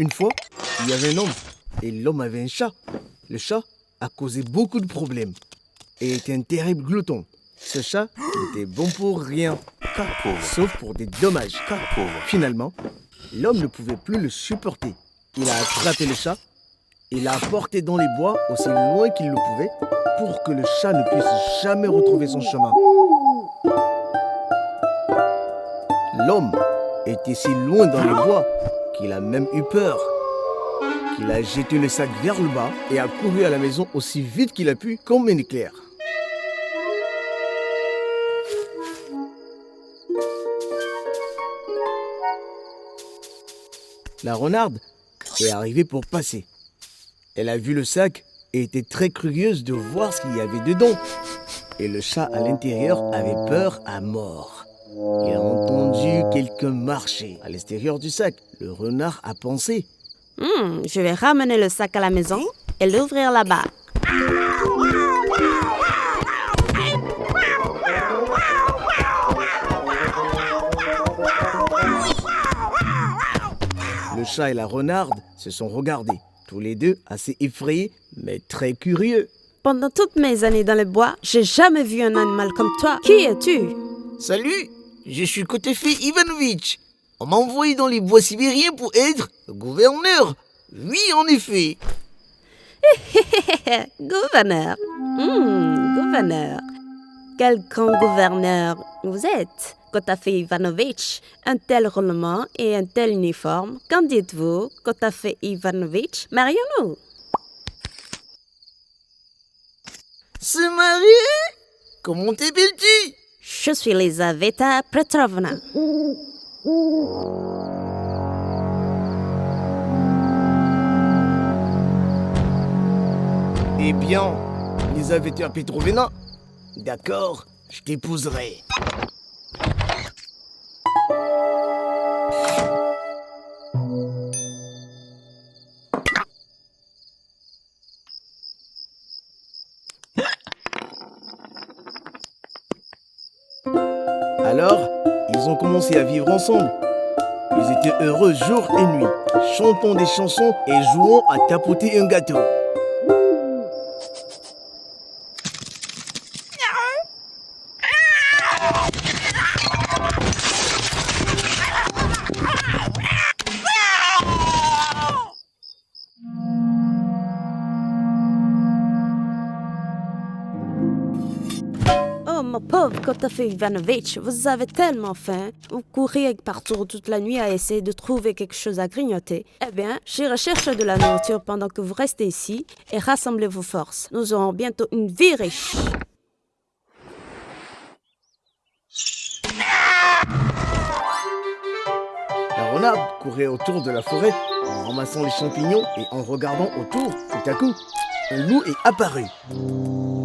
Une fois, il y avait un homme et l'homme avait un chat. Le chat a causé beaucoup de problèmes et était un terrible glouton. Ce chat n'était bon pour rien, sauf pour des dommages. Finalement, l'homme ne pouvait plus le supporter. Il a attrapé le chat et l'a porté dans les bois aussi loin qu'il le pouvait pour que le chat ne puisse jamais retrouver son chemin. L'homme était si loin dans les bois qu'il a même eu peur. Il a jeté le sac vers le bas et a couru à la maison aussi vite qu'il a pu comme un éclair. La renarde est arrivée pour passer. Elle a vu le sac et était très curieuse de voir ce qu'il y avait dedans. Et le chat à l'intérieur avait peur à mort. Il a entendu quelqu'un marcher à l'extérieur du sac. Le renard a pensé: Je vais ramener le sac à la maison et l'ouvrir là-bas. Le chat et la renarde se sont regardés, tous les deux assez effrayés, mais très curieux. Pendant toutes mes années dans le bois, j'ai jamais vu un animal comme toi. Qui es-tu? Salut, je suis Kotefi Ivanovitch. On m'a envoyé dans les bois sibériens pour être gouverneur. Oui, en effet. Gouverneur. Gouverneur. Quel grand gouverneur vous êtes, Kotefi Ivanovitch. Un tel roulement et un tel uniforme. Qu'en dites-vous, Kotefi Ivanovitch? Marions-nous. Se marier? Comment t'appelles-tu? Je suis Elisaveta Petrovna. Eh bien, Elisaveta Petrovna, d'accord, je t'épouserai. Alors, ils ont commencé à vivre ensemble. Ils étaient heureux jour et nuit, chantant des chansons et jouant à tapoter un gâteau. Oh, mon pauvre Kotefi Ivanovitch, vous avez tellement faim. Vous courez partout toute la nuit à essayer de trouver quelque chose à grignoter. Eh bien, je recherche de la nourriture pendant que vous restez ici et rassemblez vos forces. Nous aurons bientôt une vie riche. La renarde courait autour de la forêt en ramassant les champignons et en regardant autour. Tout à coup, un loup est apparu.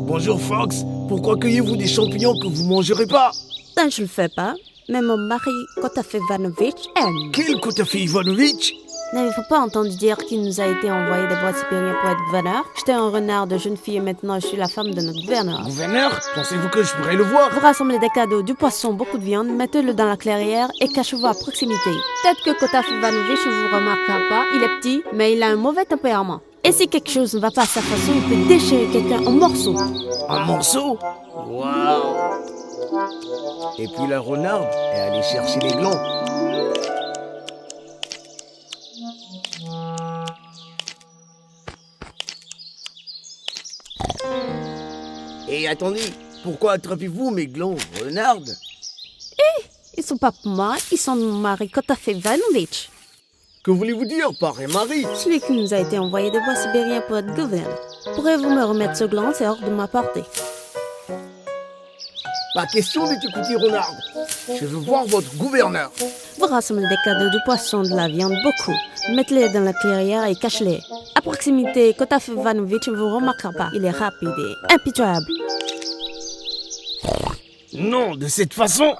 Bonjour Fox, pourquoi cueillez-vous des champignons que vous ne mangerez pas? Ben, je le fais pas, mais mon mari Kotefi Ivanovitch aime. Quel Kotefi Ivanovitch? N'avez-vous pas entendu dire qu'il nous a été envoyé des bois sibériens pour être gouverneur? J'étais un renard de jeune fille et maintenant je suis la femme de notre gouverneur. Gouverneur? Pensez-vous que je pourrais le voir? Vous rassemblez des cadeaux, du poisson, beaucoup de viande, mettez-le dans la clairière et cachez-vous à proximité. Peut-être que Kotefi Ivanovitch ne vous remarquera pas, il est petit, mais il a un mauvais tempérament. Et si quelque chose ne va pas à sa façon, il peut déchirer quelqu'un en morceaux. Un morceau? Waouh! Et puis la renarde est allée chercher les glands. Et attendez, pourquoi attrapez-vous mes glands, renarde? Ils sont pas pour moi, ils sont de mon mari Kotefi Ivanovitch. Que voulez-vous dire par un mari? Celui qui nous a été envoyé des bois sibériens pour être gouverneur. Pourriez-vous me remettre ce gland, c'est hors de ma portée. Pas question de t'écouter, renarde. Je veux voir votre gouverneur. Vous rassemblez des cadeaux, du poisson, de la viande, beaucoup. Mettez-les dans la clairière et cachez-les. À proximité, Kotefi Ivanovitch ne vous remarquera pas. Il est rapide et impitoyable. Non, de cette façon.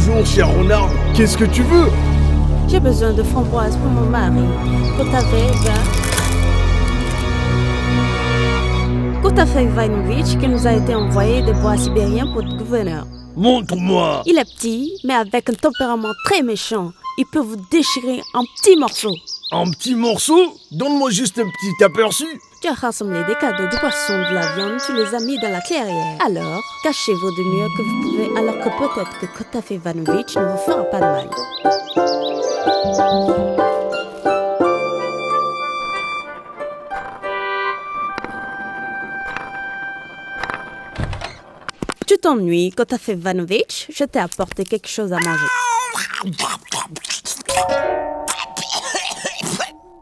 Bonjour, cher renard. Qu'est-ce que tu veux? J'ai besoin de framboises pour mon mari. Kotafei Ivanovic qui nous a été envoyé des bois sibériens pour le gouverneur. Montre-moi. Il est petit, mais avec un tempérament très méchant. Il peut vous déchirer en petits morceaux. Un petit morceau? Donne-moi juste un petit aperçu. Tu as rassemblé des cadeaux, du poisson, de la viande, tu les as mis dans la clairière. Alors, cachez-vous du mieux que vous pouvez, alors que peut-être que Kotafei Ivanovic ne vous fera pas de mal. Tu t'ennuies, Kotafei Ivanovic? Je t'ai apporté quelque chose à manger.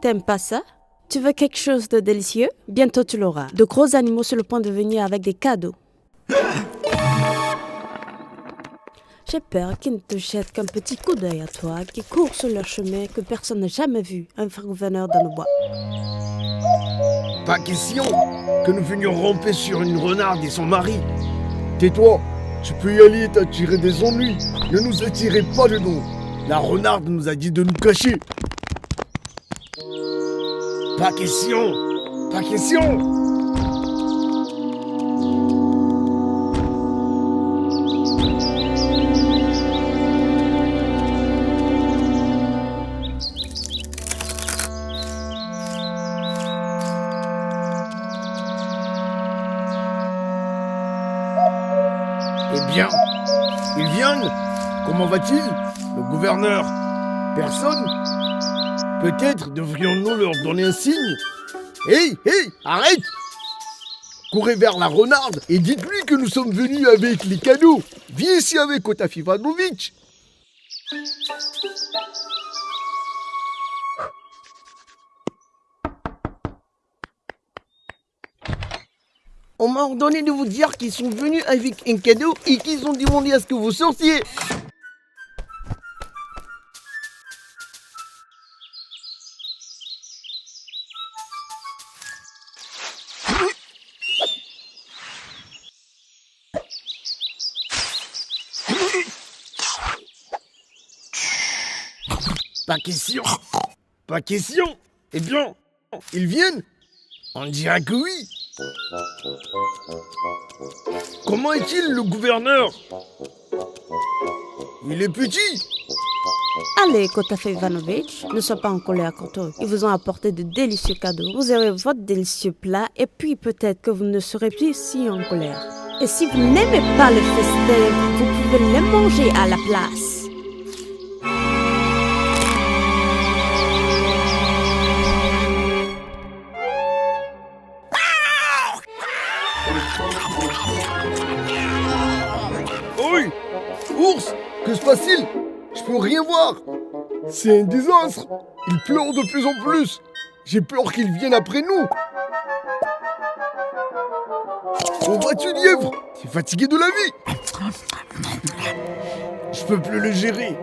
T'aimes pas ça? Tu veux quelque chose de délicieux? Bientôt tu l'auras. De gros animaux sur le point de venir avec des cadeaux. J'ai peur qu'ils ne te jettent qu'un petit coup d'œil à toi, qui court sur leur chemin que personne n'a jamais vu, un frère gouverneur dans le bois. Pas question que nous venions ramper sur une renarde et son mari. Tais-toi, tu peux y aller t'attirer des ennuis. Ne nous attirez pas de nous. La renarde nous a dit de nous cacher. Pas question. Pas question. Eh bien, ils viennent. Comment va-t-il, le gouverneur? Personne? Peut-être devrions-nous leur donner un signe. Hé, arrête! Courez vers la renarde et dites-lui que nous sommes venus avec les cadeaux. Viens ici avec Kotafei Ivanovic. On m'a ordonné de vous dire qu'ils sont venus avec un cadeau et qu'ils ont demandé à ce que vous sortiez. Pas question. Pas question. Eh bien, ils viennent? On dirait que oui. Comment est-il, le gouverneur? Il est petit. Allez, Kotafei Ivanovic, ne sois pas en colère contre eux. Ils vous ont apporté de délicieux cadeaux. Vous aurez votre délicieux plat et puis peut-être que vous ne serez plus si en colère. Et si vous n'aimez pas le festin, vous pouvez les manger à la place. Oui, ours, que se passe-t-il? Je peux rien voir. C'est un désastre. Il pleure de plus en plus. J'ai peur qu'il vienne après nous. Où vas-tu, lièvre? T'es fatigué de la vie. Je peux plus le gérer.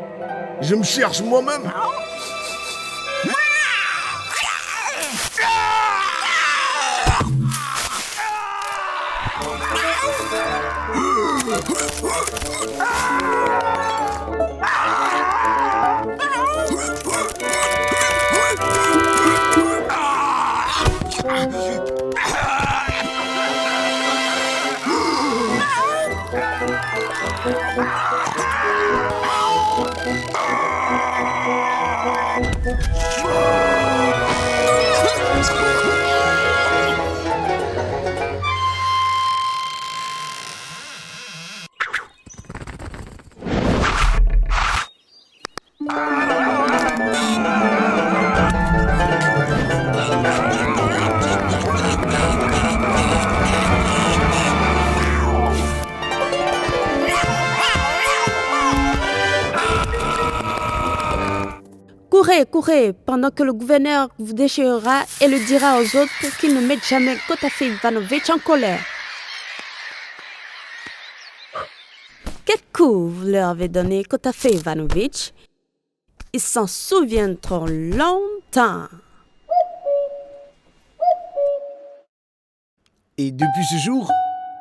Je me cherche moi-même. Courez, pendant que le gouverneur vous déchirera et le dira aux autres pour qu'ils ne mettent jamais Kotafei Ivanovic en colère. Quel coup vous leur avez donné Kotafei Ivanovic? Ils s'en souviendront longtemps. Et depuis ce jour,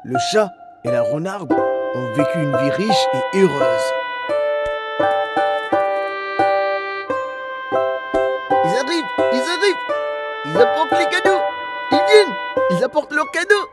le chat et la renarde ont vécu une vie riche et heureuse. Ils apportent les cadeaux. Ils viennent. Ils apportent leurs cadeaux.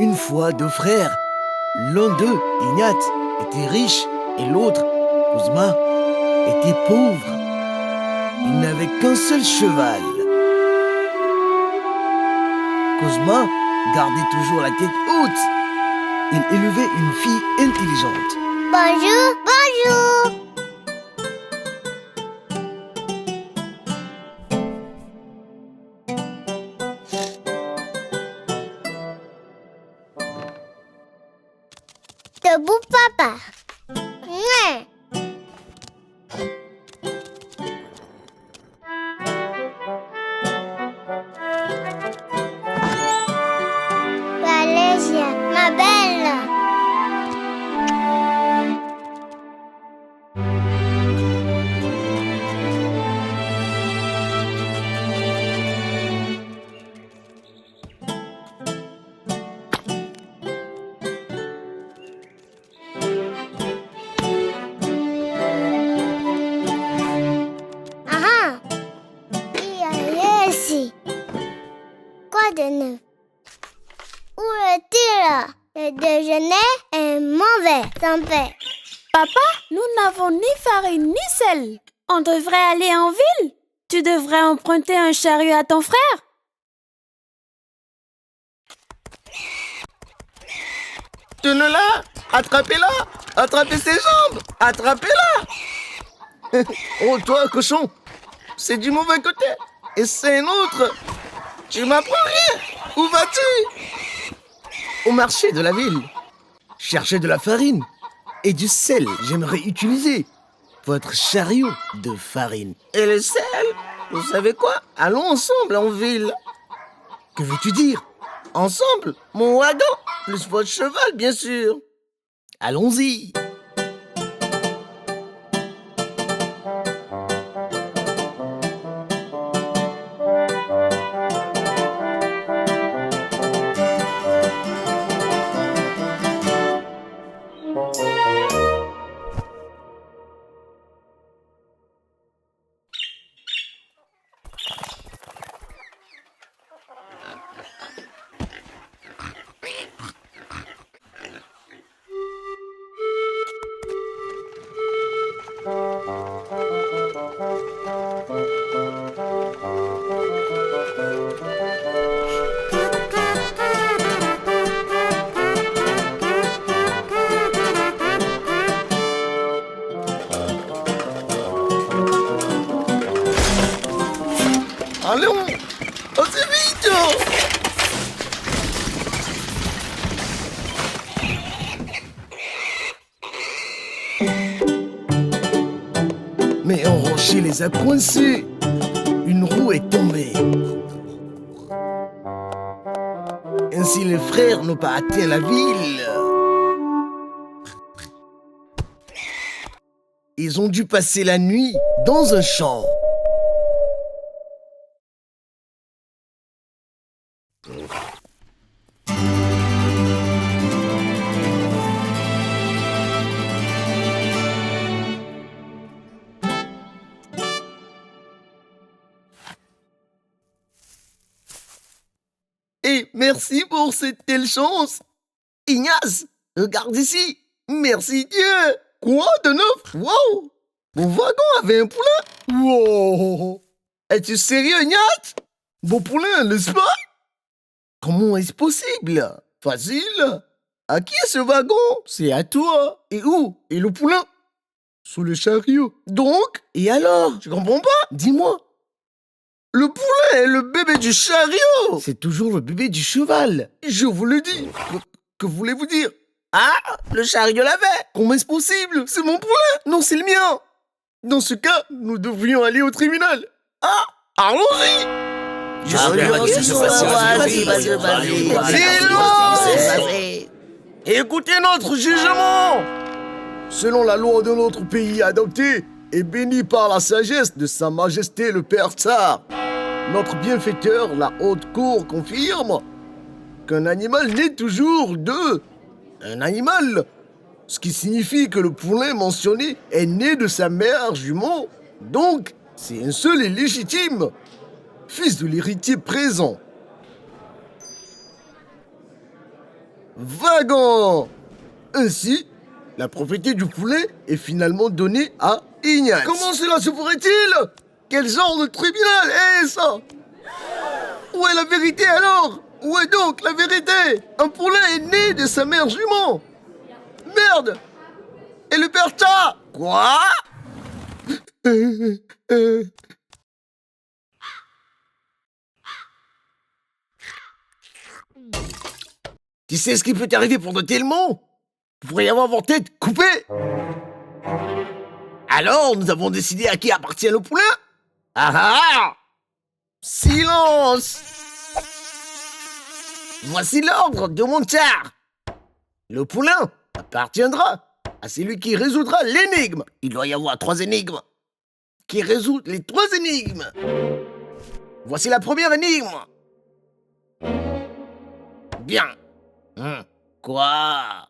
Une fois, deux frères. L'un d'eux, Ignat, était riche et l'autre, Kuzma, était pauvre. Il n'avait qu'un seul cheval. Kuzma gardait toujours la tête haute. Il élevait une fille intelligente. Bonjour, bonjour. Debout, papa. Mouais. Valéria, ma belle. Ah, il y a ici. Quoi de neuf? Où est-il? Le déjeuner est mauvais, sans paix. Papa, nous n'avons ni farine ni sel. On devrait aller en ville. Tu devrais emprunter un chariot à ton frère. Tenez-la! Attrapez-la! Attrapez ses jambes! Attrapez-la! Oh, toi, cochon! C'est du mauvais côté! Et c'est un autre! Tu m'apprends rien! Où vas-tu? Au marché de la ville. Chercher de la farine et du sel. J'aimerais utiliser votre chariot de farine. Et le sel? Vous savez quoi? Allons ensemble en ville. Que veux-tu dire? Ensemble? Mon wagon? Plus votre cheval, bien sûr. Allons-y. Allons! Assez vite! Mais un rocher les a coincés. Une roue est tombée. Ainsi les frères n'ont pas atteint la ville. Ils ont dû passer la nuit dans un champ. Et merci pour cette telle chance. Ignace, regarde ici. Merci Dieu. Quoi de neuf? Wow. Mon wagon avait un poulain. Wow. Es-tu sérieux, Ignace? Bon poulain, n'est-ce pas? Comment est-ce possible? Facile. À qui est ce wagon? C'est à toi. Et où? Et le poulain? Sous le chariot. Donc? Et alors? Je comprends pas. Dis-moi. Le poulet est le bébé du chariot. C'est toujours le bébé du cheval. Je vous le dis. Que voulez-vous dire? Ah, le chariot l'avait. Comment est-ce possible? C'est mon poulet. Non, c'est le mien. Dans ce cas, nous devrions aller au tribunal. Ah, allons-y. Écoutez notre jugement. Selon la loi de notre pays adoptée et bénie par la sagesse de Sa Majesté le Père Tsar, notre bienfaiteur, la Haute Cour, confirme qu'un animal naît toujours de un animal, ce qui signifie que le poulain mentionné est né de sa mère jument, donc c'est un seul et légitime fils de l'héritier présent. Wagon! Ainsi, la propriété du poulet est finalement donnée à Ignace. Comment cela se pourrait-il? Quel genre de tribunal est ça? Où est la vérité alors? Où est donc la vérité? Un poulet est né de sa mère jument. Merde! Et le père Tsar? Quoi? Tu sais ce qui peut t'arriver pour de tels mots? Vous pourriez avoir votre tête coupée. Alors, nous avons décidé à qui appartient le poulain? Ah ah! Silence! Voici l'ordre de mon tsar. Le poulain appartiendra à celui qui résoudra l'énigme. Il doit y avoir 3 énigmes. Qui résout les 3 énigmes. Voici la première énigme. Bien. Quoi?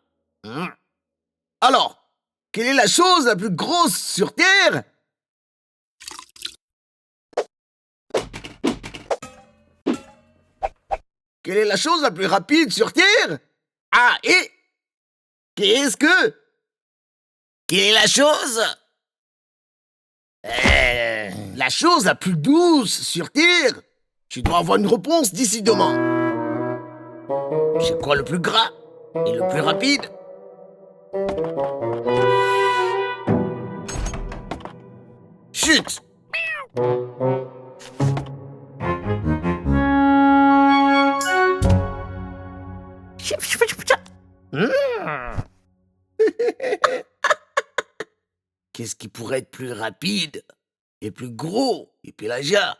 Alors, quelle est la chose la plus grosse sur Terre? Quelle est la chose la plus rapide sur Terre? Ah, et qu'est-ce que? Quelle est la chose? La chose la plus douce sur Terre? Tu dois avoir une réponse d'ici demain. C'est quoi le plus gras et le plus rapide? Chut! Qu'est-ce qui pourrait être plus rapide et plus gros et pélagia?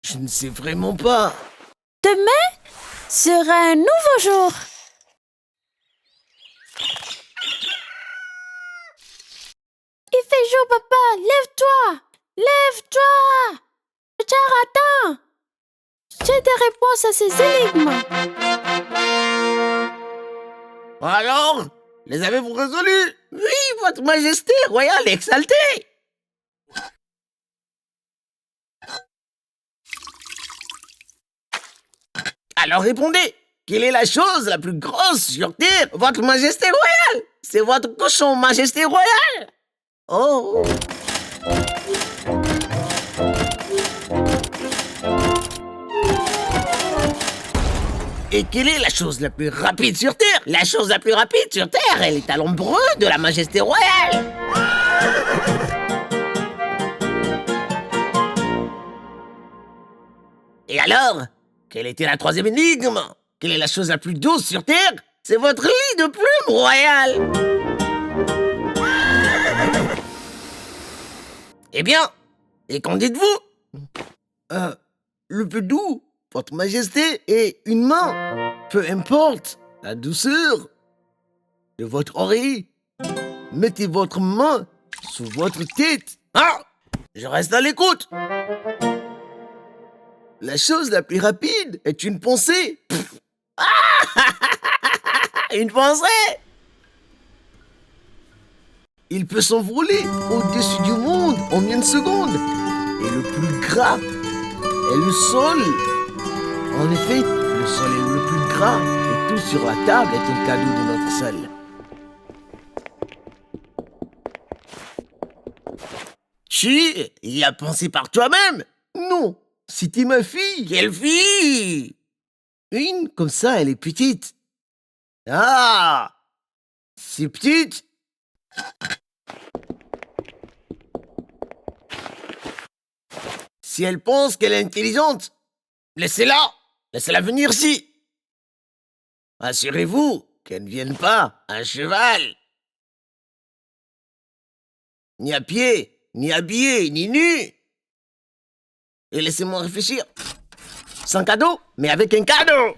Je ne sais vraiment pas. Demain sera un nouveau jour. Il fait jour, papa. Lève-toi. Lève-toi. Char, attends. J'ai des réponses à ces énigmes. Alors, les avez-vous résolus? Oui, votre majesté royale exaltée. Alors répondez. Quelle est la chose la plus grosse sur Terre? Votre majesté royale. C'est votre cochon, majesté royale. Oh. Et quelle est la chose la plus rapide sur Terre? La chose la plus rapide sur Terre est les talons bruns de la majesté royale. Et alors? Quelle était la 3e énigme? Quelle est la chose la plus douce sur Terre? C'est votre lit de plumes royale. Eh bien, et qu'en dites-vous? Le plus doux, votre majesté, est une main. Peu importe la douceur de votre oreille. Mettez votre main sous votre tête. Ah! Je reste à l'écoute. La chose la plus rapide est une pensée. Une pensée? Il peut s'envoler au-dessus du monde en une seconde. Et le plus gras est le sol. En effet, le sol est le plus gras et tout sur la table est un cadeau de notre sol. Tu y as pensé par toi-même? Non, C'était ma fille. Quelle fille? Une, comme ça, elle est petite. Ah! Si petite? Si elle pense qu'elle est intelligente, laissez-la! Laissez-la venir ici! Assurez-vous qu'elle ne vienne pas à cheval! Ni à pied, ni habillée, ni nue! Et laissez-moi réfléchir. Sans cadeau, mais avec un cadeau!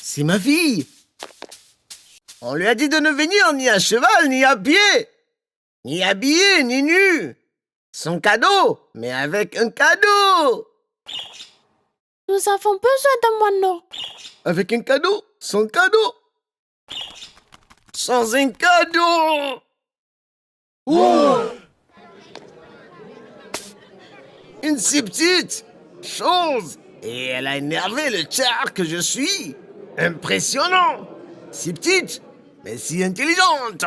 C'est ma fille. On lui a dit de ne venir ni à cheval, ni à pied, ni habillé, ni nu. Son cadeau, mais avec un cadeau. Nous avons besoin d'un moineau. Avec un cadeau. Son cadeau. Sans un cadeau. Oh! Une si petite chose. Et elle a énervé le tchar que je suis. Impressionnant. Si petite, mais si intelligente.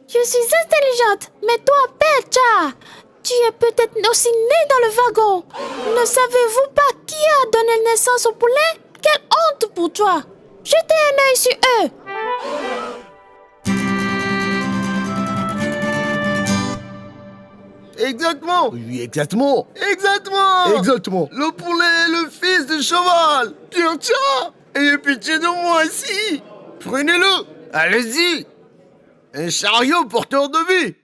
Je suis intelligente, mais toi, Pecha, tu es peut-être aussi né dans le wagon. Ne savez-vous pas qui a donné naissance au poulet? Quelle honte pour toi! Jetez un œil sur eux! Exactement. Oui, exactement. Exactement. Exactement. Le poulet est le fils du cheval. Bien tiens. Ayez pitié de moi ici. Prenez-le. Allez-y. Un chariot porteur de vie.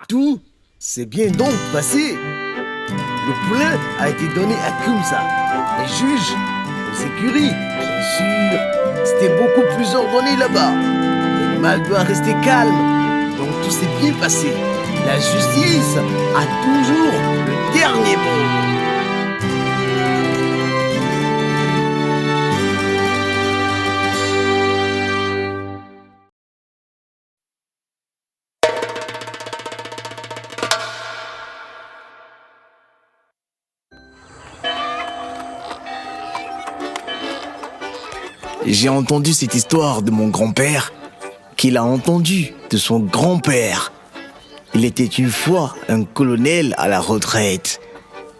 Tout s'est bien donc passé. Le poulet a été donné à Kumsa, les juges, aux écuries, bien sûr. C'était beaucoup plus ordonné là-bas. L'animal doit rester calme. Donc tout s'est bien passé. La justice a toujours le dernier mot. J'ai entendu cette histoire de mon grand-père, qu'il a entendue de son grand-père. Il était une fois un colonel à la retraite,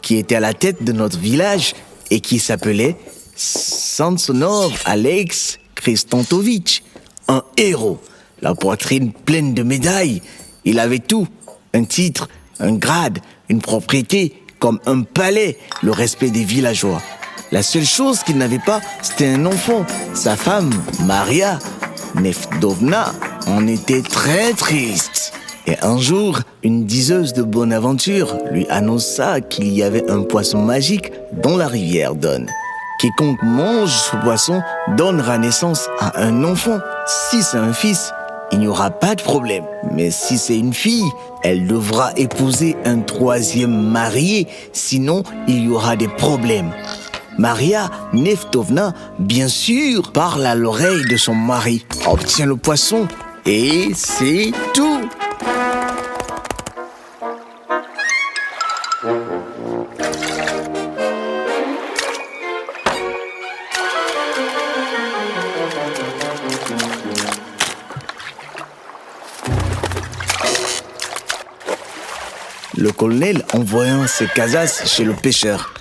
qui était à la tête de notre village et qui s'appelait Samsonov Alex Kristantovitch, un héros, la poitrine pleine de médailles. Il avait tout, un titre, un grade, une propriété, comme un palais, le respect des villageois. La seule chose qu'il n'avait pas, c'était un enfant. Sa femme, Maria Nefdovna, en était très triste. Et un jour, une diseuse de bonne aventure lui annonça qu'il y avait un poisson magique dans la rivière Don. Quiconque mange ce poisson donnera naissance à un enfant. Si c'est un fils, il n'y aura pas de problème. Mais si c'est une fille, elle devra épouser un troisième marié, sinon il y aura des problèmes. Maria Nefdovna, bien sûr, parle à l'oreille de son mari, obtient le poisson et c'est tout. Le colonel envoyant ses casas chez le pêcheur.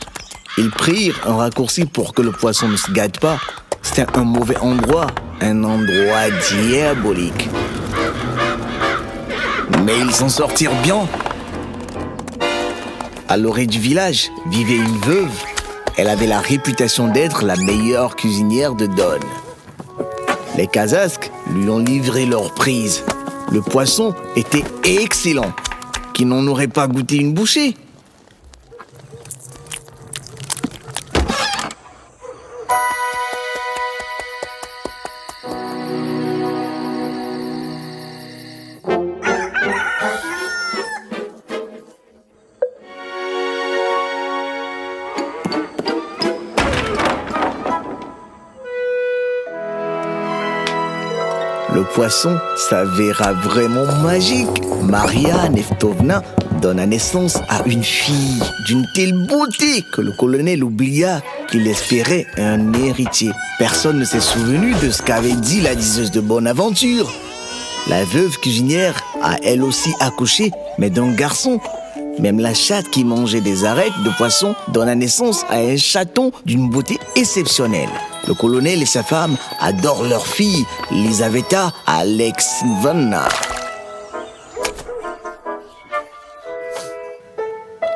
Ils prirent un raccourci pour que le poisson ne se gâte pas. C'était un mauvais endroit, un endroit diabolique. Mais ils s'en sortirent bien. À l'orée du village vivait une veuve. Elle avait la réputation d'être la meilleure cuisinière de Don. Les Kazasks lui ont livré leur prise. Le poisson était excellent. Qui n'en aurait pas goûté une bouchée? Le poisson s'avéra vraiment magique. Maria Neftovna donna naissance à une fille d'une telle beauté que le colonel oublia qu'il espérait un héritier. Personne ne s'est souvenu de ce qu'avait dit la diseuse de Bonaventure. La veuve cuisinière a elle aussi accouché, mais d'un garçon. Même la chatte qui mangeait des arêtes de poisson donna naissance à un chaton d'une beauté exceptionnelle. Le colonel et sa femme adorent leur fille, Lisaveta Alexeyevna.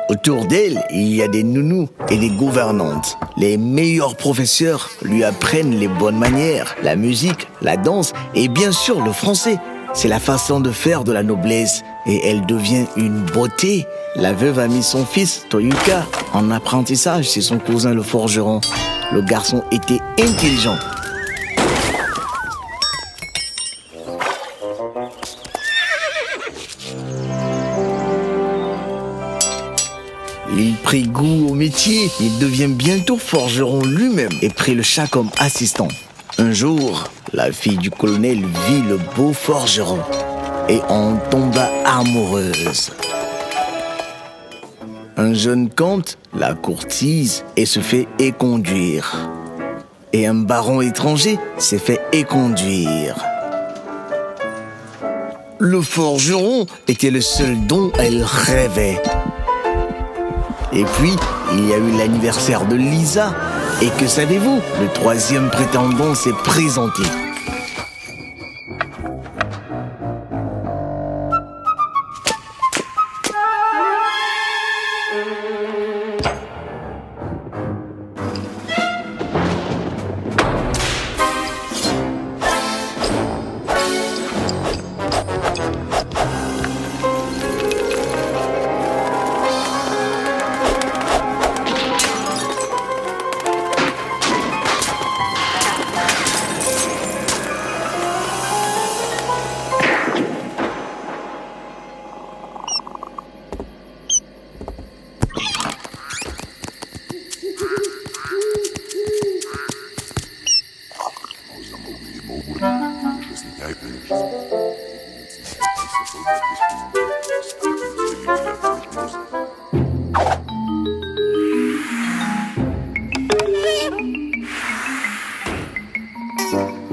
Autour d'elle, il y a des nounous et des gouvernantes. Les meilleurs professeurs lui apprennent les bonnes manières, la musique, la danse et bien sûr le français. C'est la façon de faire de la noblesse et elle devient une beauté. La veuve a mis son fils, Toyuka, en apprentissage chez son cousin le forgeron. Le garçon était intelligent. Il prit goût au métier, il devient bientôt forgeron lui-même et prit le chat comme assistant. Un jour, la fille du colonel vit le beau forgeron et en tomba amoureuse. Un jeune comte la courtise et se fait éconduire. Et un baron étranger s'est fait éconduire. Le forgeron était le seul dont elle rêvait. Et puis, il y a eu l'anniversaire de Lisa. Et que savez-vous? Le troisième prétendant s'est présenté.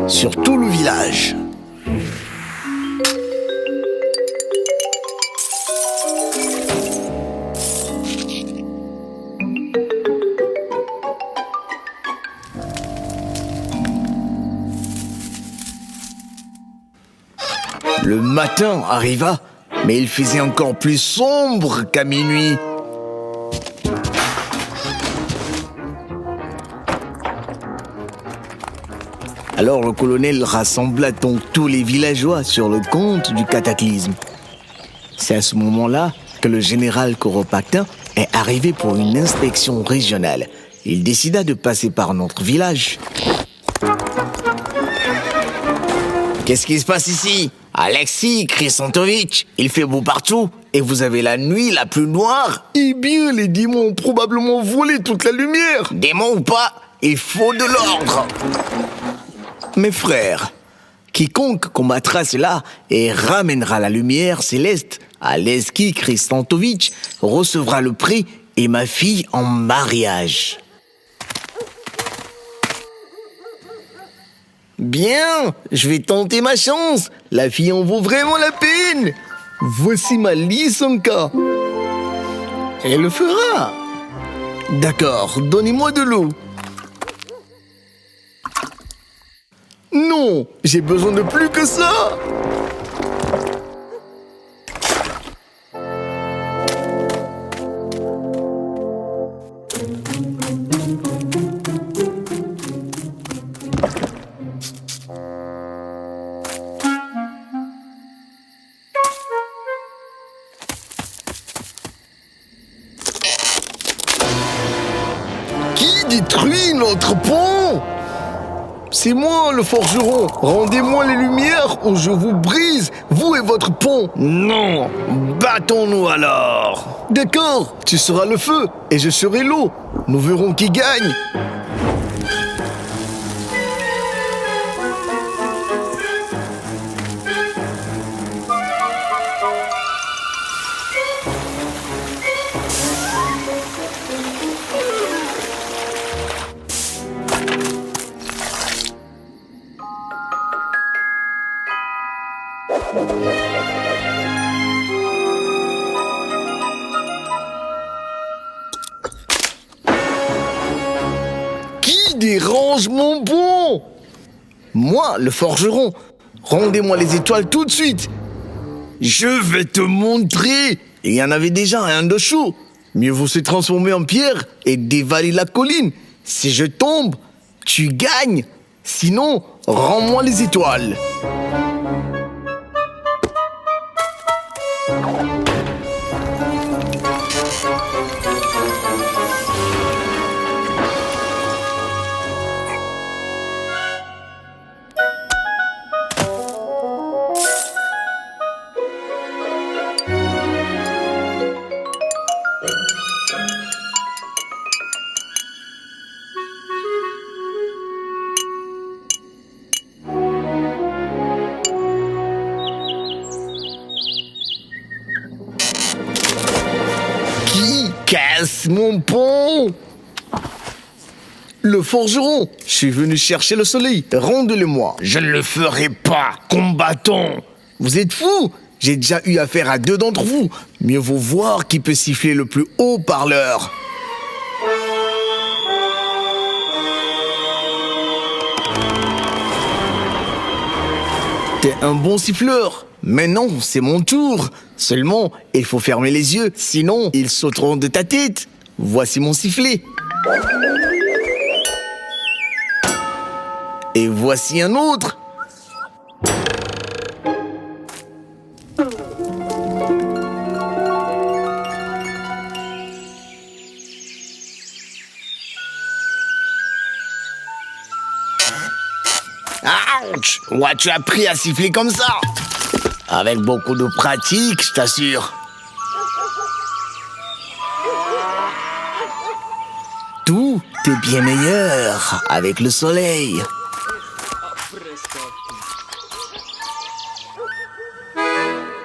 Sur tout le village. Le matin arriva, mais il faisait encore plus sombre qu'à minuit. Alors le colonel rassembla donc tous les villageois sur le compte du cataclysme. C'est à ce moment-là que le général Kouropakin est arrivé pour une inspection régionale. Il décida de passer par notre village. Qu'est-ce qui se passe ici? Alexis Kristantovitch, il fait beau partout et vous avez la nuit la plus noire. Eh bien, les démons ont probablement volé toute la lumière. Démon ou pas, il faut de l'ordre. Mes frères, quiconque combattra cela et ramènera la lumière céleste à Alexis Kristantovitch recevra le prix et ma fille en mariage. Bien, je vais tenter ma chance. La fille en vaut vraiment la peine. Voici ma Lisanka. Elle le fera. D'accord, donnez-moi de l'eau. Non, j'ai besoin de plus que ça. Qui détruit notre pont? C'est moi, le forgeron. Rendez-moi les lumières ou je vous brise, vous et votre pont. Non, battons-nous alors. D'accord, tu seras le feu et je serai l'eau. Nous verrons qui gagne. Qui dérange mon pont? Moi, le forgeron. Rendez-moi les étoiles tout de suite. Je vais te montrer. Il y en avait déjà un de chaud. Mieux vaut se transformer en pierre et dévaler la colline. Si je tombe, tu gagnes. Sinon, rends-moi les étoiles. Casse mon pont! Le forgeron, je suis venu chercher le soleil. Rendez-le-moi. Je ne le ferai pas, combattant. Vous êtes fous? J'ai déjà eu affaire à 2 d'entre vous. Mieux vaut voir qui peut siffler le plus haut parleur. T'es un bon siffleur. Mais non, c'est mon tour. Seulement, il faut fermer les yeux, sinon ils sauteront de ta tête. Voici mon sifflet. Et voici un autre. Ouch! Où as-tu appris à siffler comme ça? Avec beaucoup de pratique, je t'assure. Tout est bien meilleur avec le soleil.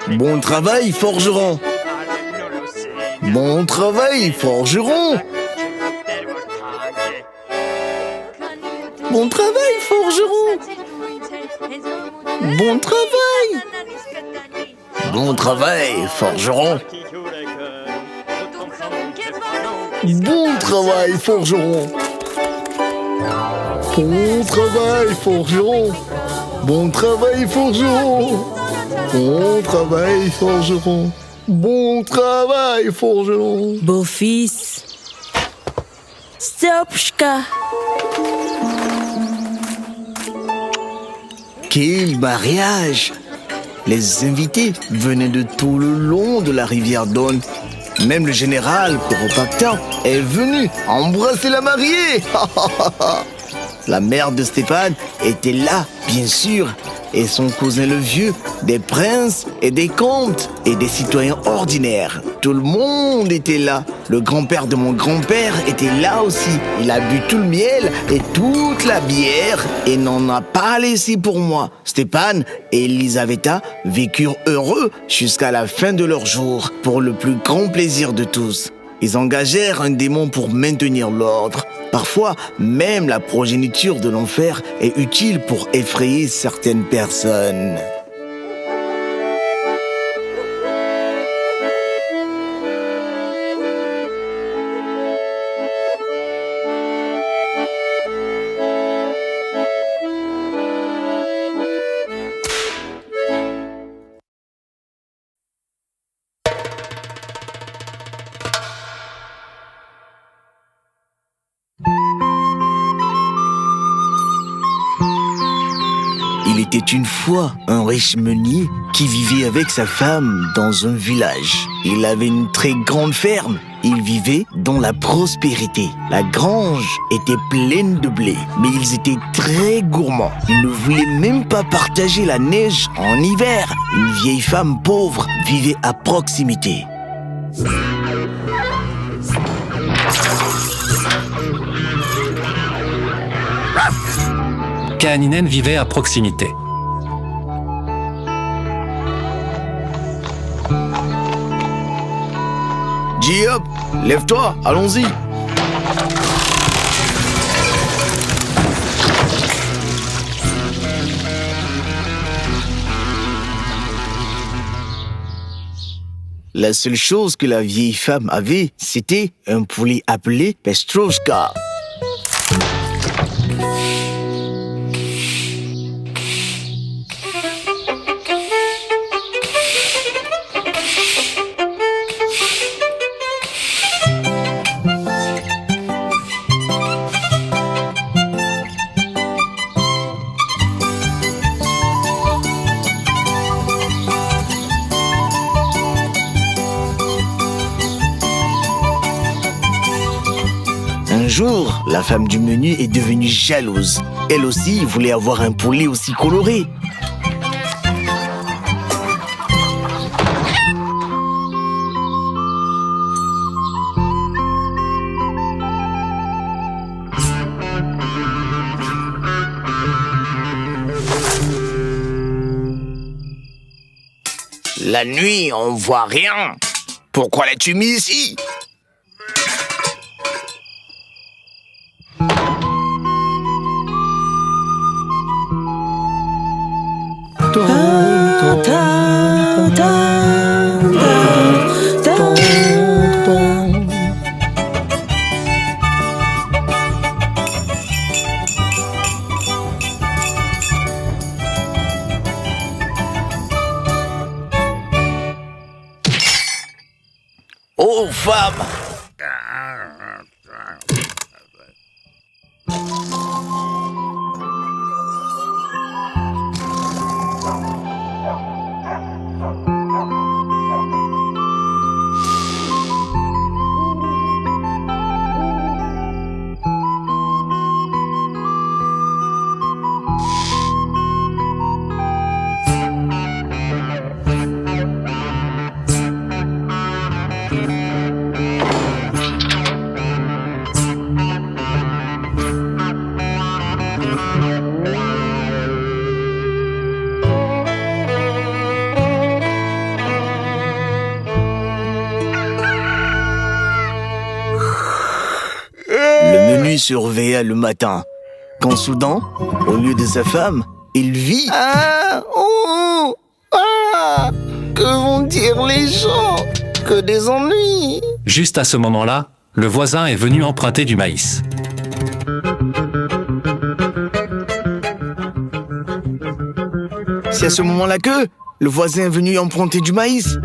Bon travail, forgeron. Bon travail, forgeron. Bon travail, forgeron. Bon travail. Bon travail, forgeron. Bon travail, forgeron. Bon travail, forgeron. Bon travail, forgeron. Bon travail, forgeron. Bon travail, forgeron. Beau-fils. Stopchka. Quel mariage! Les invités venaient de tout le long de la rivière Don. Même le général Kuropatkin est venu embrasser la mariée. La mère de Stéphane était là, bien sûr, et son cousin le vieux, des princes et des comtes et des citoyens ordinaires. Tout le monde était là. Le grand-père de mon grand-père était là aussi. Il a bu tout le miel et toute la bière et n'en a pas laissé pour moi. Stéphane et Elisaveta vécurent heureux jusqu'à la fin de leur jour, pour le plus grand plaisir de tous. Ils engagèrent un démon pour maintenir l'ordre. Parfois, même la progéniture de l'enfer est utile pour effrayer certaines personnes. Il était une fois un riche meunier qui vivait avec sa femme dans un village. Il avait une très grande ferme. Il vivait dans la prospérité. La grange était pleine de blé, mais ils étaient très gourmands. Ils ne voulaient même pas partager la neige en hiver. Une vieille femme pauvre vivait à proximité. Kaaninen vivait à proximité. Diop, lève-toi, allons-y. La seule chose que la vieille femme avait, c'était un poulet appelé Petrouchka. Un jour, la femme du menu est devenue jalouse. Elle aussi voulait avoir un poulet aussi coloré. La nuit, on voit rien. Pourquoi l'as-tu mis ici? Oh, femme! Le menu se réveilla le matin, quand soudain, au lieu de sa femme, il vit... que vont dire les gens? Que des ennuis! Juste à ce moment-là, le voisin est venu emprunter du maïs. C'est à ce moment-là que le voisin est venu emprunter du maïs.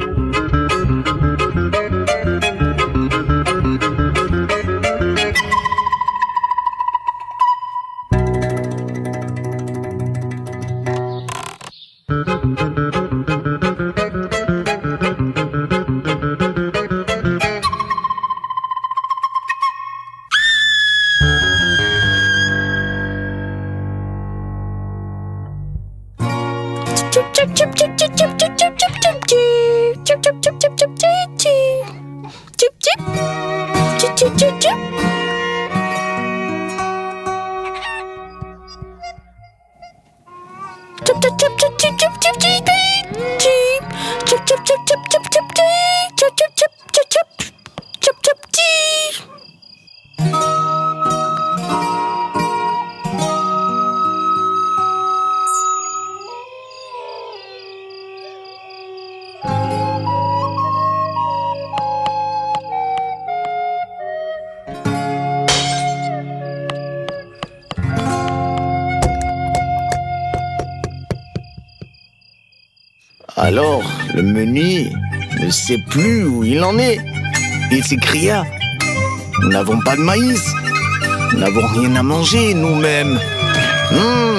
Alors, le meunier ne sait plus où il en est. Il s'écria: « Nous n'avons pas de maïs. Nous n'avons rien à manger nous-mêmes. Oh.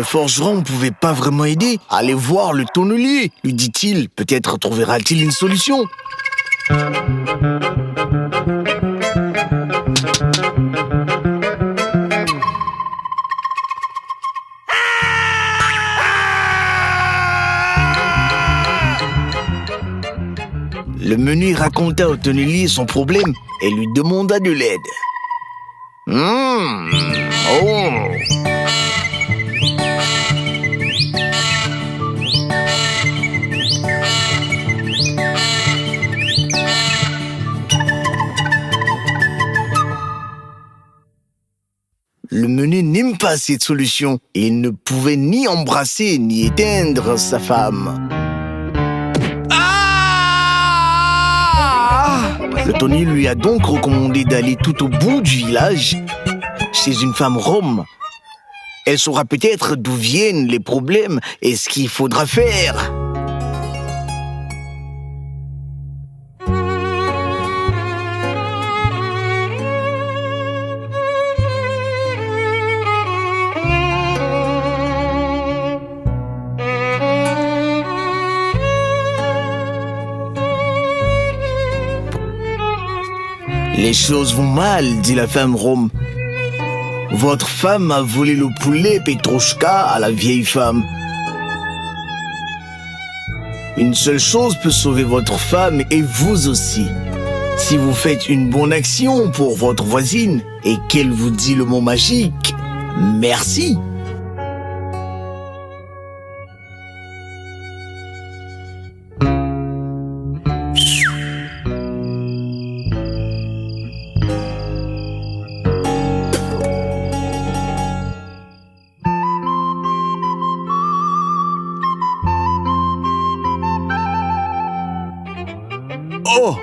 Le forgeron ne pouvait pas vraiment aider. Allez voir le tonnelier, lui dit-il. Peut-être trouvera-t-il une solution. Le meunier raconta au tonnelier son problème et lui demanda de l'aide. Oh. Le meunier n'aime pas cette solution et il ne pouvait ni embrasser ni éteindre sa femme. Le tonnelier lui a donc recommandé d'aller tout au bout du village, chez une femme rome. Elle saura peut-être d'où viennent les problèmes et ce qu'il faudra faire. Les choses vont mal, dit la femme rome. Votre femme a volé le poulet Petrouchka à la vieille femme. Une seule chose peut sauver votre femme et vous aussi. Si vous faites une bonne action pour votre voisine et qu'elle vous dit le mot magique, merci. Oh!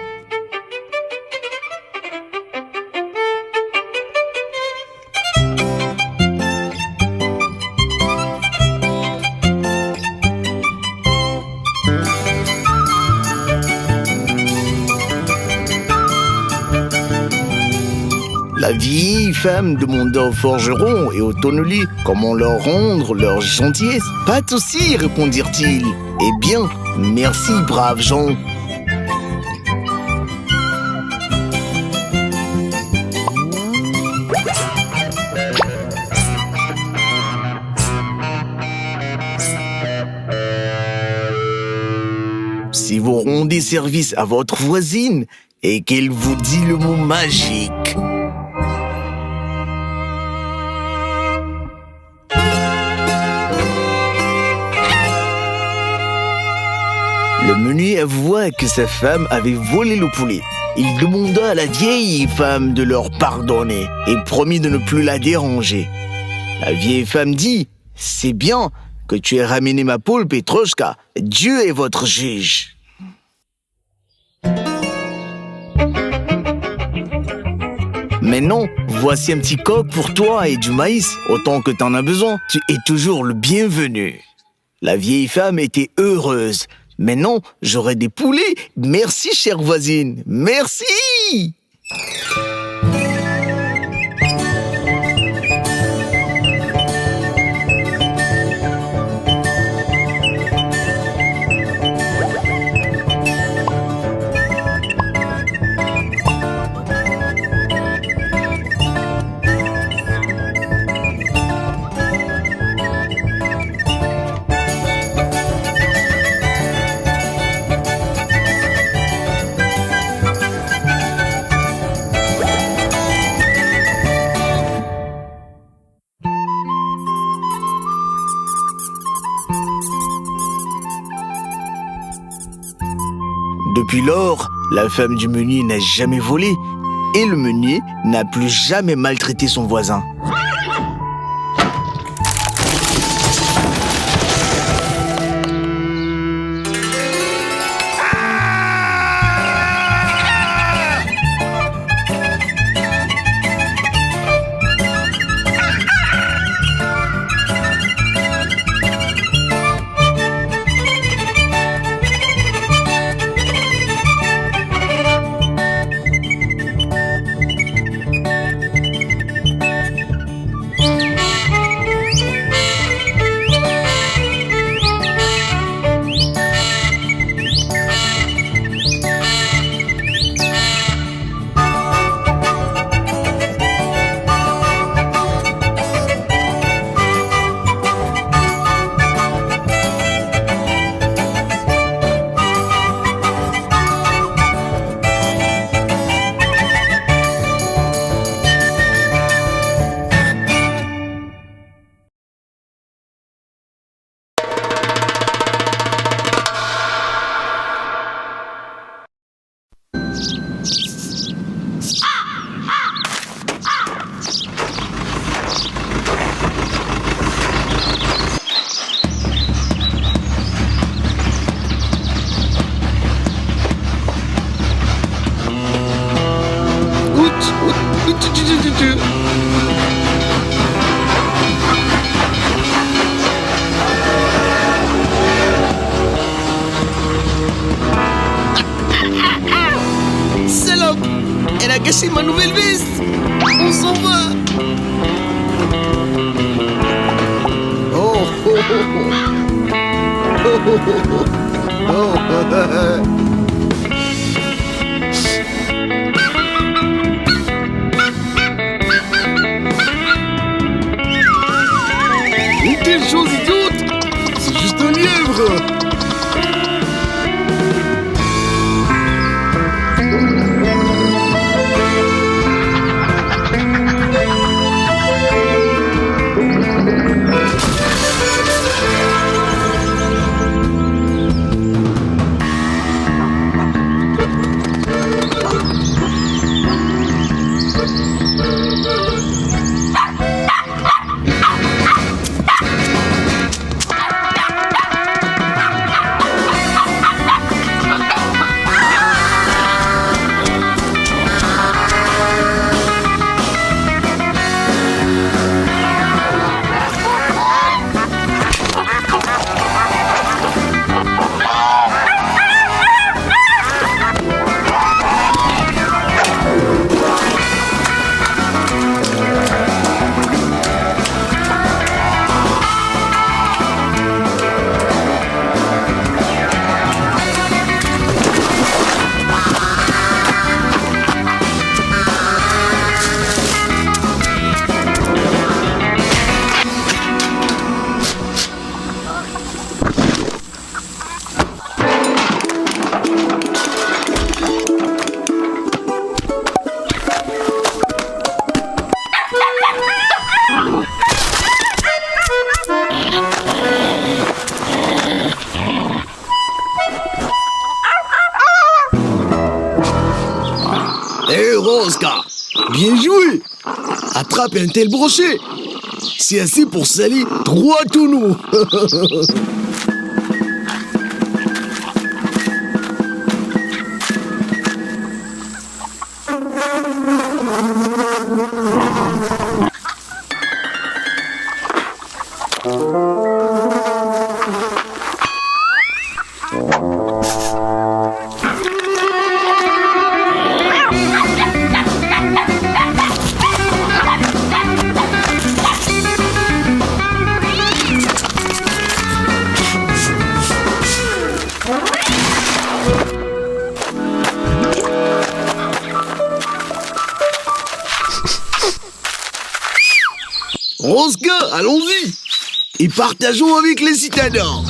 La vieille femme demanda au forgeron et au tonnelier comment leur rendre leur gentillesse. Pas de souci, répondirent-ils. Eh bien, merci, braves gens. Si vous rendez service à votre voisine et qu'elle vous dit le mot magique, le meunier avoua que sa femme avait volé le poulet. Il demanda à la vieille femme de leur pardonner et promit de ne plus la déranger. La vieille femme dit « C'est bien que tu aies ramené ma poule Petrouchka. Dieu est votre juge. » Maintenant, voici un petit coq pour toi et du maïs. Autant que t'en as besoin, tu es toujours le bienvenu. La vieille femme était heureuse. Maintenant, j'aurai des poulets. Merci, chère voisine. Merci! Depuis lors, la femme du meunier n'a jamais volé et le meunier n'a plus jamais maltraité son voisin. Salope! Elle a gâché ma nouvelle veste! On s'en va! Oh oh oh oh! Oh oh oh oh! Oh! Quelle chose idiote! C'est juste un lièvre! Hé, Rosca! Bien joué! Attrape un tel brochet! C'est assez pour salir 3 tonneaux! Rosca, allons-y! Et partageons avec les citadins!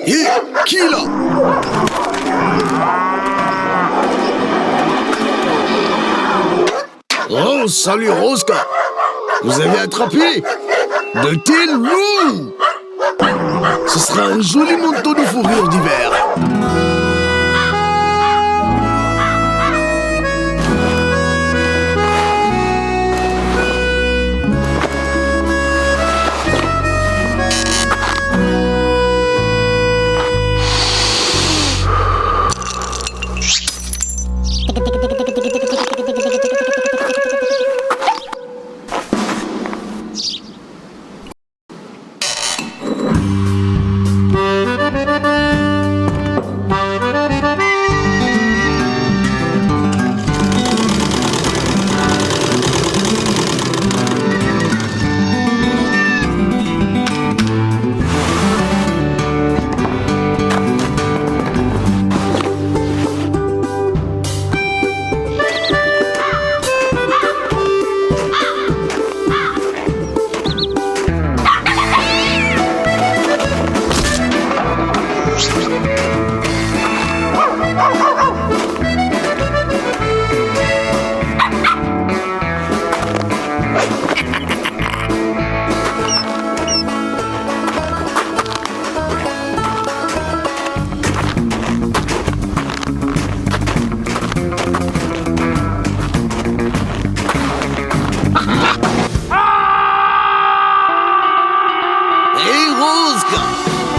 Hé, qui est là? Oh, salut Rosca. Vous avez attrapé de quel loup? Ce sera un joli manteau de fourrure d'hiver.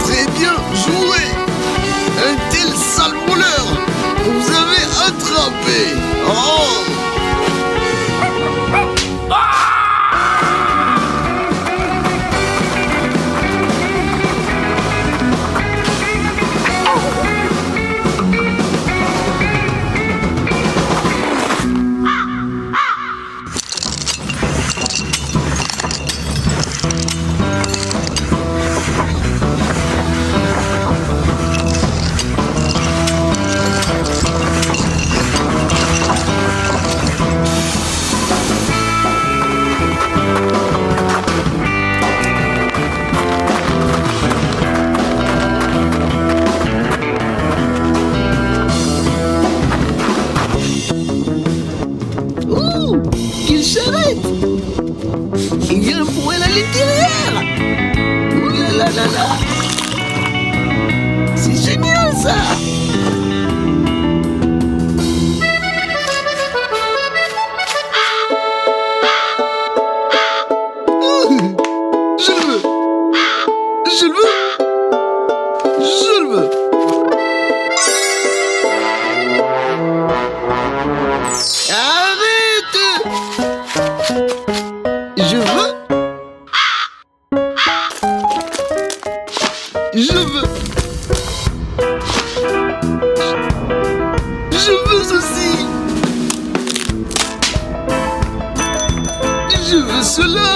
Très bien joué. Un tel sale voleur, vous avez attrapé. Oh. Quelle charrette! Il y a un poêle à l'intérieur! Ouh là là là là! C'est génial ça! Je le veux! Je le veux! Je le veux! Je veux. Je veux. Je veux aussi. Je veux cela.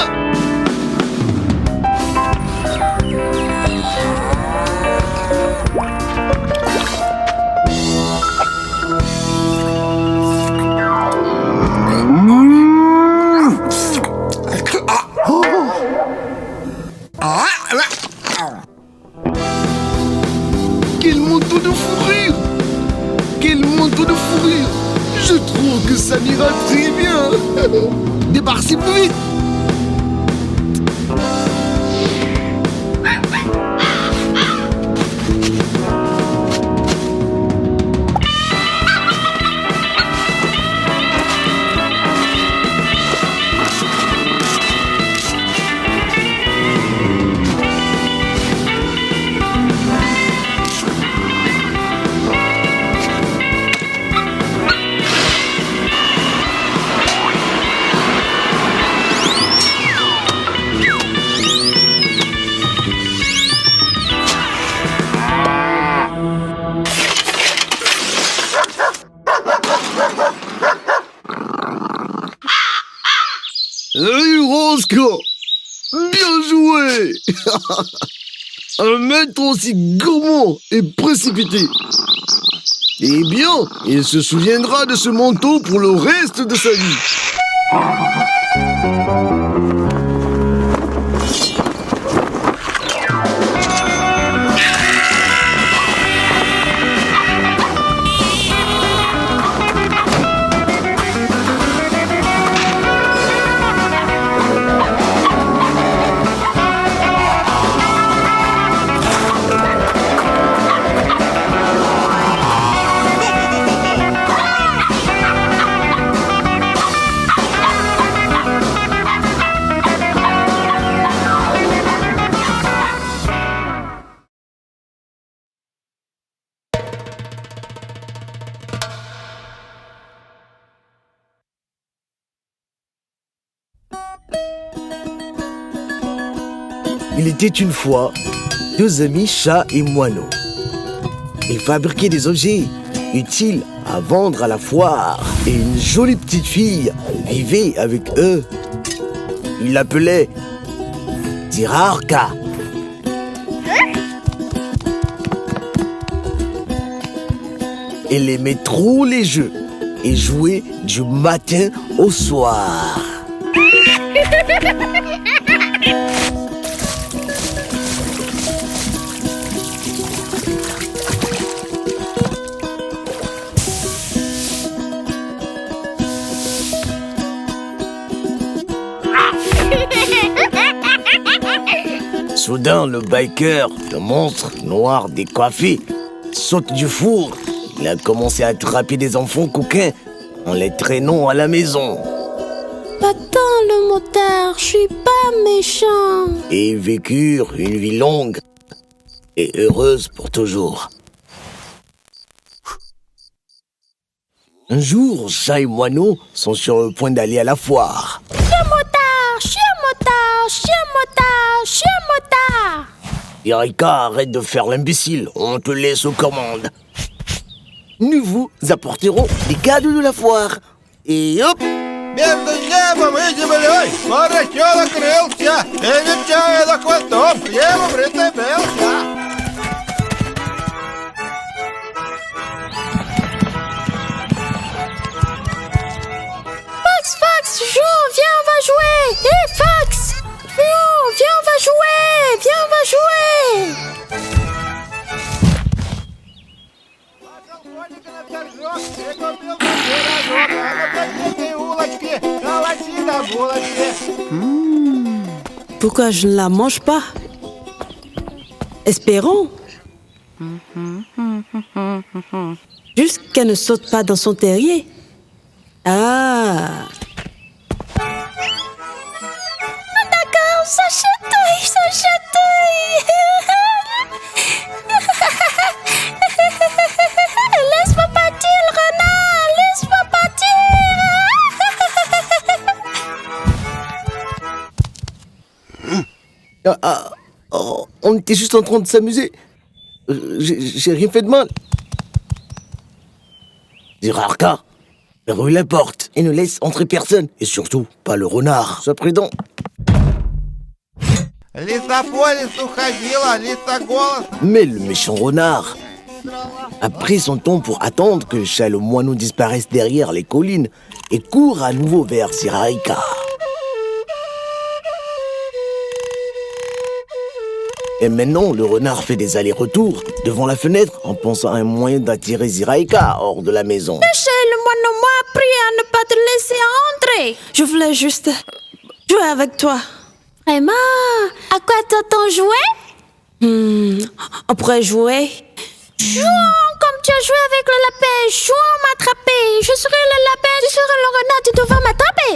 Quel manteau de fourrure! Quel manteau de fourrure! Je trouve que ça m'ira très bien! Débarquez plus vite! Un maître aussi gourmand et précipité. Eh bien, il se souviendra de ce manteau pour le reste de sa vie. Il était une fois deux amis chats et moineaux. Ils fabriquaient des objets utiles à vendre à la foire. Et une jolie petite fille vivait avec eux. Ils l'appelaient Ziraarka. Elle aimait trop les jeux et jouait du matin au soir. Soudain, le biker, le monstre noir décoiffé, saute du four. Il a commencé à attraper des enfants coquins en les traînant à la maison. Attends, le motard, je suis pas méchant. Et ils vécurent une vie longue et heureuse pour toujours. Un jour, chat et moineau sont sur le point d'aller à la foire. Chien motard, chien motard, chien motard, chien motard. Ziraarka, arrête de faire l'imbécile, on te laisse aux commandes. Nous vous apporterons des cadeaux de la foire. Et hop! Между небом и землей поросенок крылся, и нечаянно хвостом его прицепился. Fox, viens, on va jouer. Hé, Fox, viens, on va jouer. Viens, on va jouer. Коник на торжок, и купил пирожок, а на последней улочке колоти на булочке. Pourquoi je ne la mange pas? Espérons. Juste qu'elle ne saute pas dans son terrier. Ah. D'accord, ça chatouille, ça chatouille. Laisse-moi partir, le renard, laisse-moi partir. On était juste en train de s'amuser. J'ai rien fait de mal. Ziraarka, verrouille la porte et ne laisse entrer personne. Et surtout, pas le renard. Sois prudent. Лиса по лесу ходила, лиса голос. Mais le méchant renard a pris son temps pour attendre que le chat et le moineau disparaissent derrière les collines et court à nouveau vers Ziraarka. Et maintenant, le renard fait des allers-retours devant la fenêtre en pensant à un moyen d'attirer Ziraarka hors de la maison. Le moineau m'a appris à ne pas te laisser entrer. Je voulais juste jouer avec toi. Vraiment? À quoi t'entends jouer? On pourrait jouer. Jouons comme tu as joué avec le lapin. Jouons m'attraper. Je serai le lapin, tu seras le renard, tu devras m'attraper.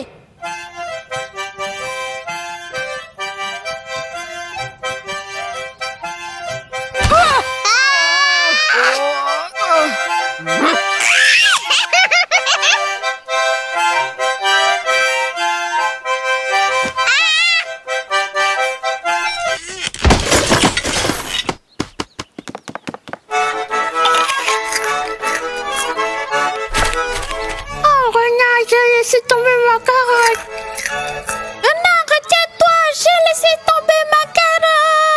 Laissé tomber ma carotte. Non, retiens-toi, j'ai laissé tomber ma carotte.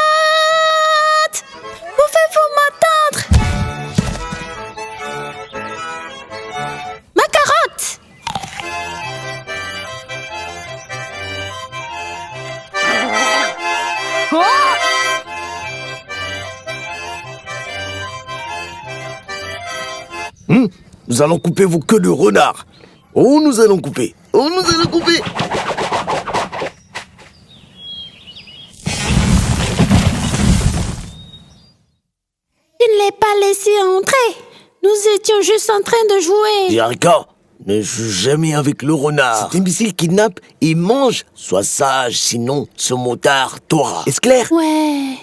Nous allons couper vos queues de renard. Oh, nous allons couper. Oh, nous allons couper. Tu ne l'as pas laissé entrer. Nous étions juste en train de jouer. Yarika, ne joue jamais avec le renard. Cet imbécile kidnappe et mange. Sois sage, sinon ce motard t'aura. Est-ce clair? Ouais.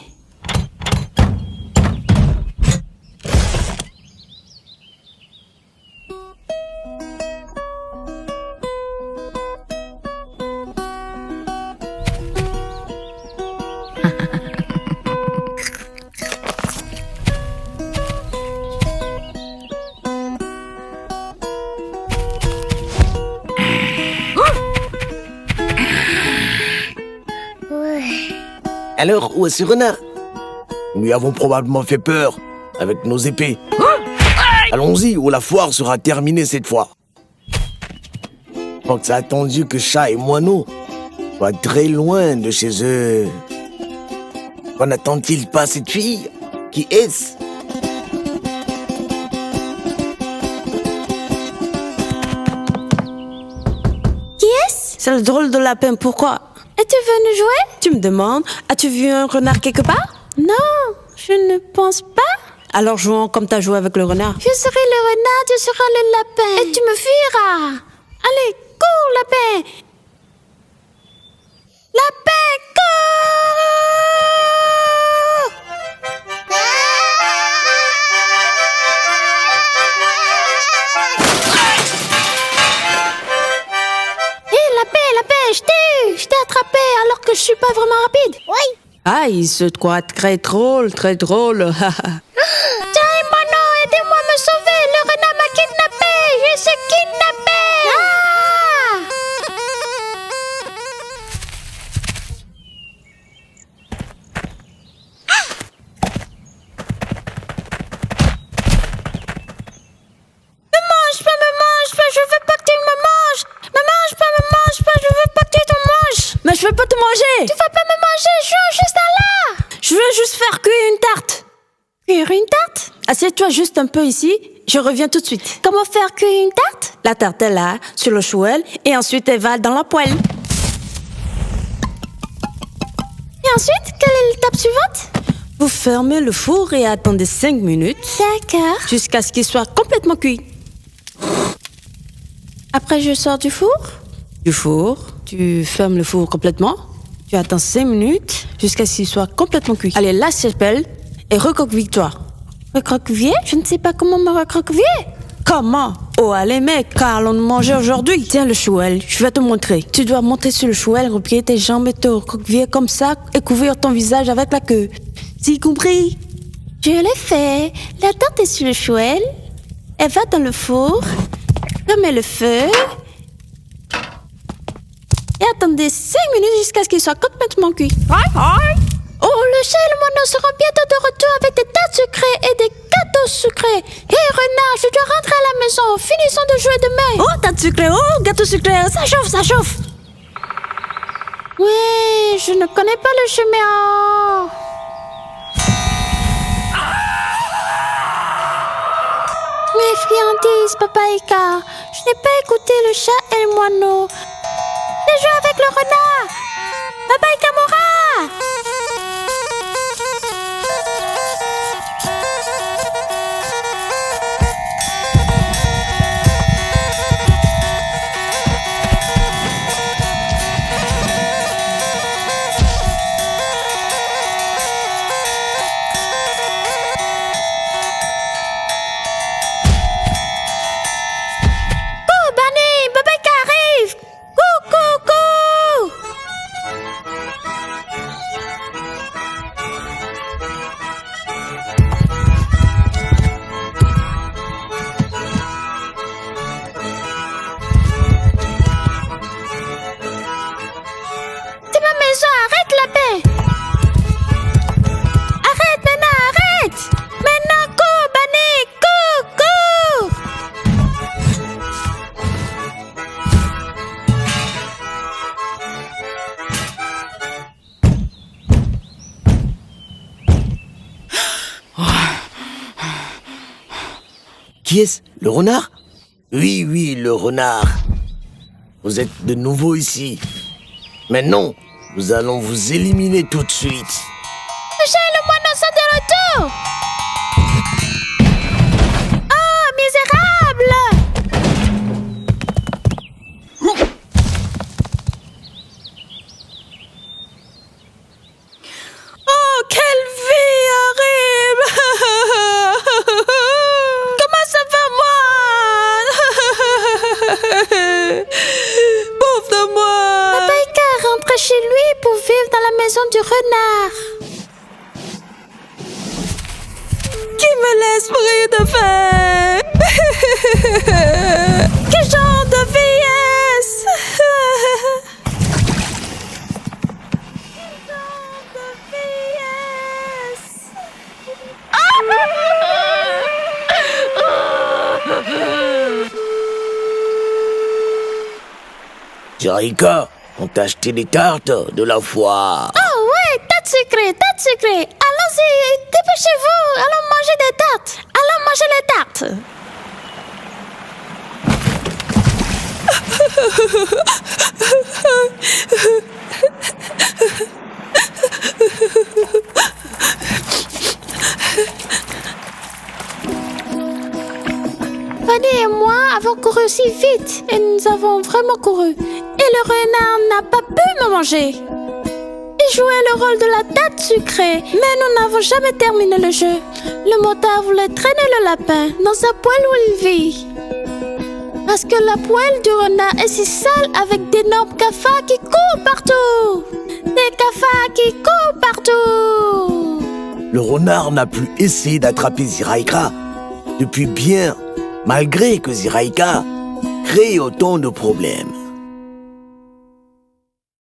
Alors, où est ce renard? Nous lui avons probablement fait peur avec nos épées. Allons-y, ou la foire sera terminée cette fois. Je crois que c'est attendu que chat et moineaux soient très loin de chez eux. Qu'en attend-il pas cette fille? Qui est-ce? Qui est-ce? C'est le drôle de lapin, pourquoi? Es-tu venu jouer? Tu me demandes, as-tu vu un renard quelque part? Non, je ne pense pas. Alors jouons comme t'as joué avec le renard. Je serai le renard, tu seras le lapin. Et tu me fuiras. Allez, cours, lapin. Lapin, cours! Je t'ai attrapé alors que je suis pas vraiment rapide. Oui. Ah, il se croit très drôle, très drôle. Tiens, Mono, aidez-moi à me sauver. Le renard m'a kidnappé. Je suis kidnappé. Me mange pas, je veux pas que tu me manges. Me mange pas, je veux pas que tu te manges. Mais je veux pas te manger. Tu vas pas me manger, je suis juste là. Je veux juste faire cuire une tarte. Cuire une tarte? Assieds-toi juste un peu ici, je reviens tout de suite. Comment faire cuire une tarte? La tarte est là, sur le chouel, et ensuite elle va dans la poêle. Et ensuite, quelle est l'étape suivante? Vous fermez le four et attendez 5 minutes. D'accord. Jusqu'à ce qu'il soit complètement cuit. Après, je sors du four. Du four, tu fermes le four complètement. Tu attends 5 minutes jusqu'à ce qu'il soit complètement cuit. Allez, la chapelle et recroqueville-toi. Recroqueviller? Je ne sais pas comment me recroqueviller. Comment? Oh, allez, mec, car allons nous manger aujourd'hui. Tiens le chouel, je vais te montrer. Tu dois monter sur le chouel, replier tes jambes et te recroqueviller comme ça et couvrir ton visage avec la queue. C'est compris? Je l'ai fait. La tarte est sur le chouel. Elle va dans le four. Fermez le feu. Et attendez 5 minutes jusqu'à ce qu'il soit complètement cuit. Oh, le chat et le moineau seront bientôt de retour avec des tartes sucrées et des gâteaux sucrés. Hé, renard, je dois rentrer à la maison. Finissons de jouer demain. Oh, tartes sucrées, oh, gâteaux sucrés, ça chauffe, ça chauffe. Oui, je ne connais pas le chemin. Mes friandises, Papa Ika. Je n'ai pas écouté le chat et le moineau. J'ai joué avec le renard. Papa Ikamura. Bunny, Papa Ika arrive. Coucou, coucou. Qui est-ce? Le renard? Oui, oui, le renard. Vous êtes de nouveau ici. Maintenant, nous allons vous éliminer tout de suite. Le chat et le moineau sont de retour! Oh, misérable! Oh, quelle vie horrible! Comment ça va, moi? Pauvre de moi! Papa Ika est rentré chez lui pour vivre dans la maison du renard. Qui me laisse mourir de faim? Quel genre de vie est-ce? Ziraïka, on t'a acheté des tartes de la foire. Oh ouais, tarte sucrée, tarte sucrée. Allons-y, dépêchez-vous, allons manger des tartes. Allons manger les tartes. Fanny et moi avons couru si vite et nous avons vraiment couru. Et le renard n'a pas pu me manger. Il jouait le rôle de la tarte sucrée, mais nous n'avons jamais terminé le jeu. Le motard voulait traîner le lapin dans sa poêle où il vit. Parce que la poêle du renard est si sale avec d'énormes cafards qui courent partout. Des cafards qui courent partout. Le renard n'a plus essayé d'attraper Ziraïka depuis bien, malgré que Ziraïka crée autant de problèmes.